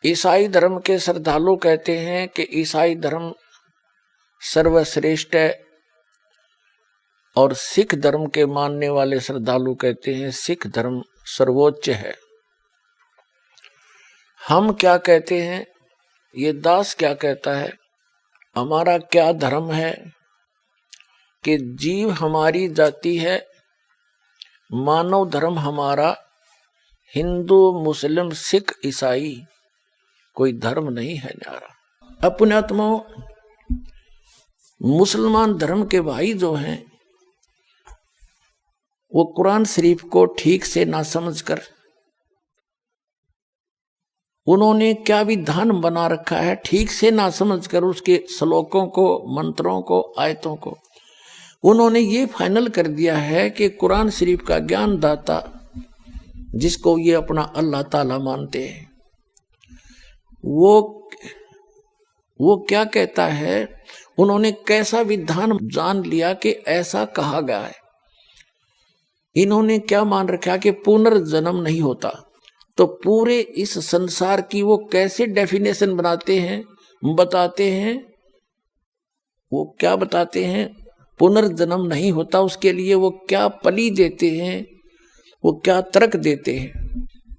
ईसाई धर्म के श्रद्धालु कहते हैं कि ईसाई धर्म सर्वश्रेष्ठ है और सिख धर्म के मानने वाले श्रद्धालु कहते हैं सिख धर्म सर्वोच्च है। हम क्या कहते हैं, ये दास क्या कहता है, हमारा क्या धर्म है कि जीव हमारी जाति है, मानव धर्म हमारा हिंदू मुस्लिम सिख ईसाई कोई धर्म नहीं है न्यारा। अपने आत्माओं, मुसलमान धर्म के भाई जो हैं वो कुरान शरीफ को ठीक से ना समझकर उन्होंने क्या विधान बना रखा है, ठीक से ना समझकर उसके श्लोकों को, मंत्रों को, आयतों को उन्होंने ये फाइनल कर दिया है कि कुरान शरीफ का ज्ञान दाता जिसको ये अपना अल्लाह ताला मानते हैं वो क्या कहता है, उन्होंने कैसा विधान जान लिया कि ऐसा कहा गया है। इन्होंने क्या मान रखा कि पुनर्जन्म नहीं होता। तो पूरे इस संसार की वो कैसे डेफिनेशन बनाते हैं, बताते हैं, वो क्या बताते हैं, पुनर्जन्म नहीं होता, उसके लिए वो क्या पली देते हैं, वो क्या तर्क देते हैं।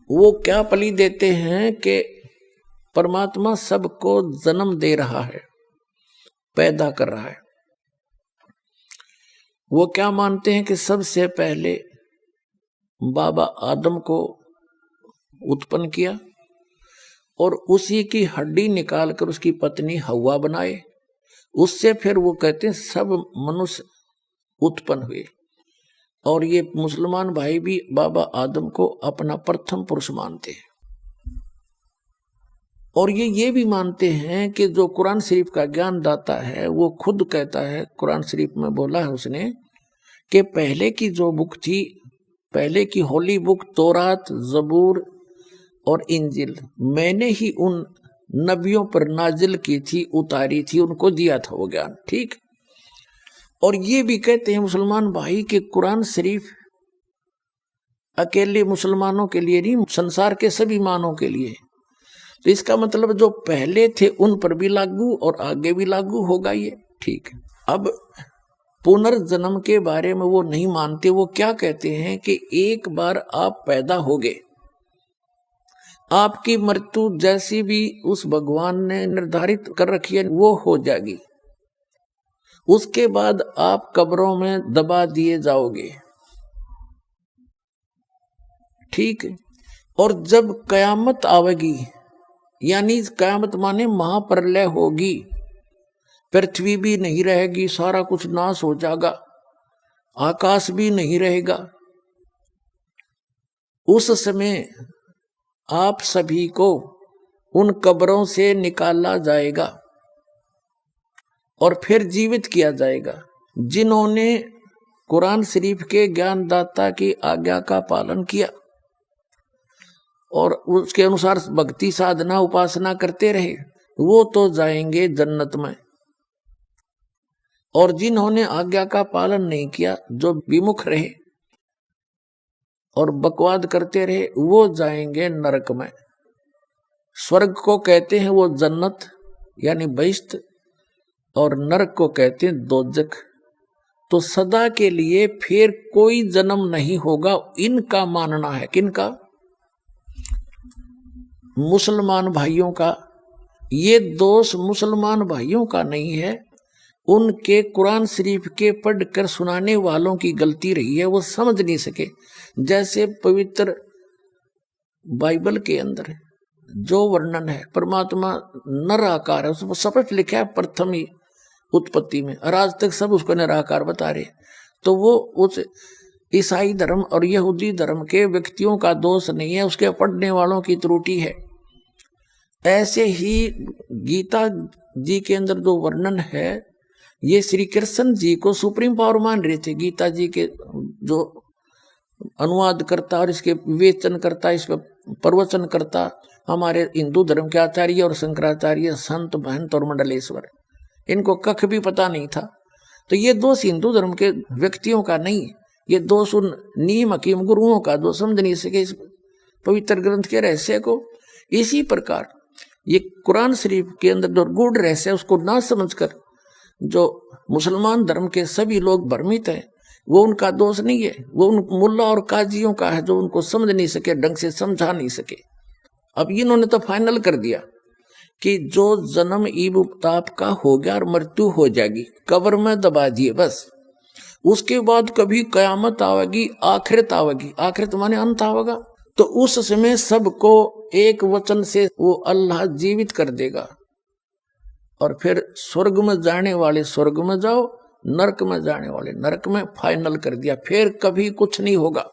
वो क्या पली देते हैं कि परमात्मा सबको जन्म दे रहा है, पैदा कर रहा है। वो क्या मानते हैं कि सबसे पहले बाबा आदम को उत्पन्न किया और उसी की हड्डी निकालकर उसकी पत्नी हव्वा बनाए, उससे फिर वो कहते हैं सब मनुष्य उत्पन्न हुए। और ये मुसलमान भाई भी बाबा आदम को अपना प्रथम पुरुष मानते हैं। और ये भी मानते हैं कि जो कुरान शरीफ का ज्ञान दाता है वो खुद कहता है, कुरान शरीफ में बोला है उसने कि पहले की जो बुक थी, पहले की होली बुक तौरात, जबूर और इंजिल मैंने ही उन नबियों पर नाजिल की थी, उतारी थी, उनको दिया था वो ज्ञान। ठीक। और ये भी कहते हैं मुसलमान भाई कि कुरान शरीफ अकेले मुसलमानों के लिए नहीं, संसार के सभी मानव के लिए। तो इसका मतलब जो पहले थे उन पर भी लागू और आगे भी लागू होगा ये। ठीक। अब पुनर्जन्म के बारे में वो नहीं मानते। वो क्या कहते हैं कि एक बार आप पैदा हो गए, आपकी मृत्यु जैसी भी उस भगवान ने निर्धारित कर रखी है वो हो जाएगी। उसके बाद आप कब्रों में दबा दिए जाओगे। ठीक। और जब कयामत आवेगी, यानी कयामत माने महाप्रलय होगी, पृथ्वी भी नहीं रहेगी, सारा कुछ नाश हो जाएगा, आकाश भी नहीं रहेगा। उस समय आप सभी को उन कब्रों से निकाला जाएगा और फिर जीवित किया जाएगा। जिन्होंने कुरान शरीफ के ज्ञानदाता की आज्ञा का पालन किया और उसके अनुसार भक्ति साधना उपासना करते रहे, वो तो जाएंगे जन्नत में। और जिन्होंने आज्ञा का पालन नहीं किया, जो विमुख रहे और बकवाद करते रहे, वो जाएंगे नरक में। स्वर्ग को कहते हैं वो जन्नत यानी बहिश्त, और नरक को कहते हैं दोजख। तो सदा के लिए फिर कोई जन्म नहीं होगा, इनका मानना है। किनका? मुसलमान भाइयों का। ये दोष मुसलमान भाइयों का नहीं है, उनके कुरान शरीफ के पढ़कर सुनाने वालों की गलती रही है, वो समझ नहीं सके। जैसे पवित्र बाइबल के अंदर जो वर्णन है, परमात्मा निराकार है, उसको स्पष्ट लिखा है प्रथम ही उत्पत्ति में, और आज तक सब उसको निराकार बता रहे। तो वो उस ईसाई धर्म और यहूदी धर्म के व्यक्तियों का दोष नहीं है, उसके पढ़ने वालों की त्रुटि है। ऐसे ही गीता जी के अंदर जो वर्णन है, ये श्री कृष्ण जी को सुप्रीम पावर मान रहे थे। गीता जी के जो अनुवाद करता और इसके विवेचन करता, इस पर प्रवचन करता हमारे हिंदू धर्म के आचार्य और शंकराचार्य, संत, महंत और मंडलेश्वर, इनको कख भी पता नहीं था। तो ये दोष हिंदू धर्म के व्यक्तियों का नहीं, ये दोष उन नीम हकीम गुरुओं का, जो समझ नहीं सके इस पवित्र ग्रंथ के रहस्य को। इसी प्रकार ये कुरान शरीफ के अंदर जो गूढ़ रहस्य है उसको ना समझकर जो मुसलमान धर्म के सभी लोग भ्रमित हैं, वो उनका दोष नहीं है, वो उन मुल्ला और काजियों का है जो उनको समझ नहीं सके, ढंग से समझा नहीं सके। अब इन्होंने तो फाइनल कर दिया कि जो जन्म ईब ताप का हो गया और मृत्यु हो जाएगी, कब्र में दबा दिए बस, उसके बाद कभी कयामत आवेगी, आखिरत आवेगी, आखिरत माने अंत आवेगा, तो उस समय सबको एक वचन से वो अल्लाह जीवित कर देगा और फिर स्वर्ग में जाने वाले स्वर्ग में जाओ, नरक में जाने वाले नरक में, फाइनल कर दिया, फिर कभी कुछ नहीं होगा।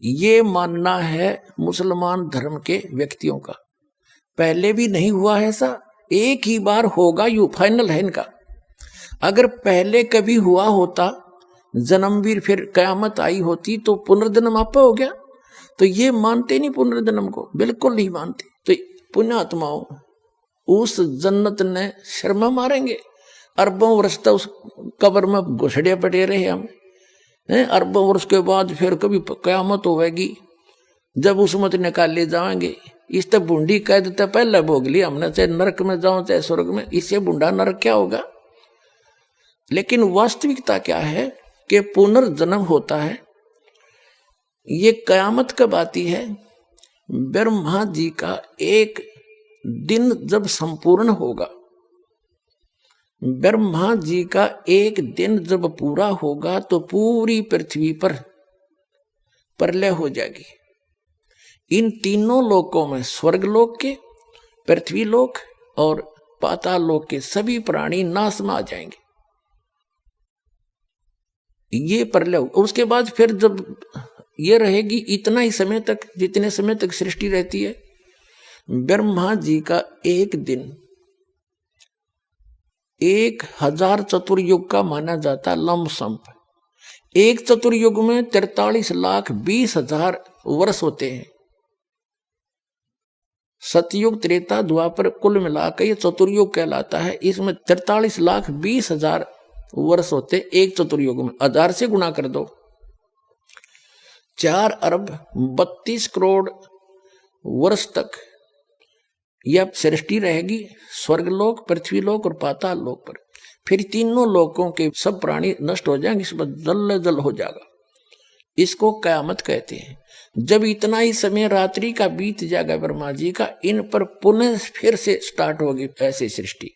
ये मानना है मुसलमान धर्म के व्यक्तियों का। पहले भी नहीं हुआ है ऐसा, एक ही बार होगा, यू फाइनल है इनका। अगर पहले कभी हुआ होता जन्मवीर, फिर कयामत आई होती, तो पुनर्जन्म आपा हो गया। तो ये मानते नहीं पुनर्जन्म को, बिल्कुल नहीं मानते। तो पुण्यात्माओं उस जन्नत ने शर्मा मारेंगे, अरबों वर्ष तक उस कब्र में घुसड़े पड़े रहे हम, अरबों वर्ष के बाद फिर कभी कयामत होगी, जब उस मत निकाले जाएंगे। इस तक बूंदी कह देता पहले भोग लिया हमने, चाहे नरक में जाओ चाहे स्वर्ग में, इससे बूंदा नरक क्या होगा। लेकिन वास्तविकता क्या है कि पुनर्जन्म होता है। ये कयामत कब आती है? ब्रह्मा जी का एक दिन जब संपूर्ण होगा, ब्रह्मा जी का एक दिन जब पूरा होगा तो पूरी पृथ्वी पर प्रलय हो जाएगी। इन तीनों लोकों में, स्वर्ग लोक के, पृथ्वी लोक और पाताल लोक के सभी प्राणी नाश में आ जाएंगे। ये प्रलय, उसके बाद फिर जब ये रहेगी इतना ही समय तक, जितने समय तक सृष्टि रहती है। ब्रह्मा जी का एक दिन 1000 चतुर्युग का माना जाता लमसम। एक चतुर्युग में 43,20,000 वर्ष होते हैं। सतयुग, त्रेता, द्वापर कुल मिलाकर ये चतुर्युग कहलाता है। इसमें 43,20,000 वर्ष होते एक चतुर्युग में। 1000 से गुणा कर दो, 4 अरब 32 करोड़ वर्ष तक यह सृष्टि रहेगी, स्वर्गलोक, पृथ्वीलोक और पाताल लोक पर। फिर तीनों लोकों के सब प्राणी नष्ट हो जाएंगे, इसमें जल जल हो जाएगा। इसको कयामत कहते हैं। जब इतना ही समय रात्रि का बीत जाएगा ब्रह्मा जी का, इन पर पुनः फिर से स्टार्ट होगी ऐसी सृष्टि।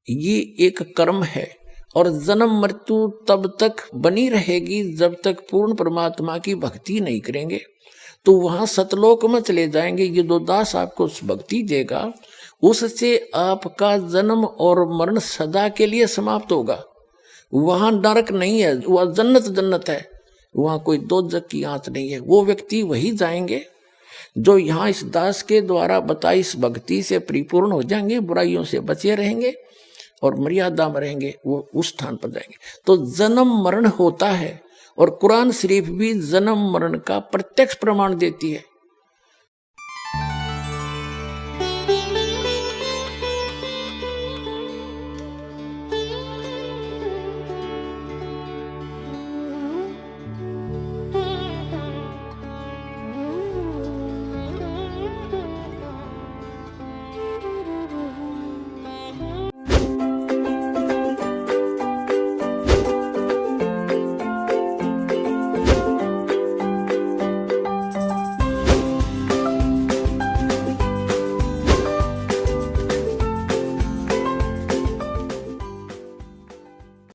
ये एक कर्म है और जन्म मृत्यु तब तक बनी रहेगी जब तक पूर्ण परमात्मा की भक्ति नहीं करेंगे। तो वहां सतलोक में चले जाएंगे। ये जो दास आपको भक्ति देगा, उससे आपका जन्म और मरण सदा के लिए समाप्त होगा। वहां नरक नहीं है, वह जन्नत है, वहां कोई दोजख की आंच नहीं है। वो व्यक्ति वही जाएंगे जो यहाँ इस दास के द्वारा बताई इस भक्ति से परिपूर्ण हो जाएंगे, बुराइयों से बचे रहेंगे और मर्यादा में रहेंगे, वो उस स्थान पर जाएंगे। तो जन्म मरण होता है और कुरान शरीफ भी जन्म मरण का प्रत्यक्ष प्रमाण देती है।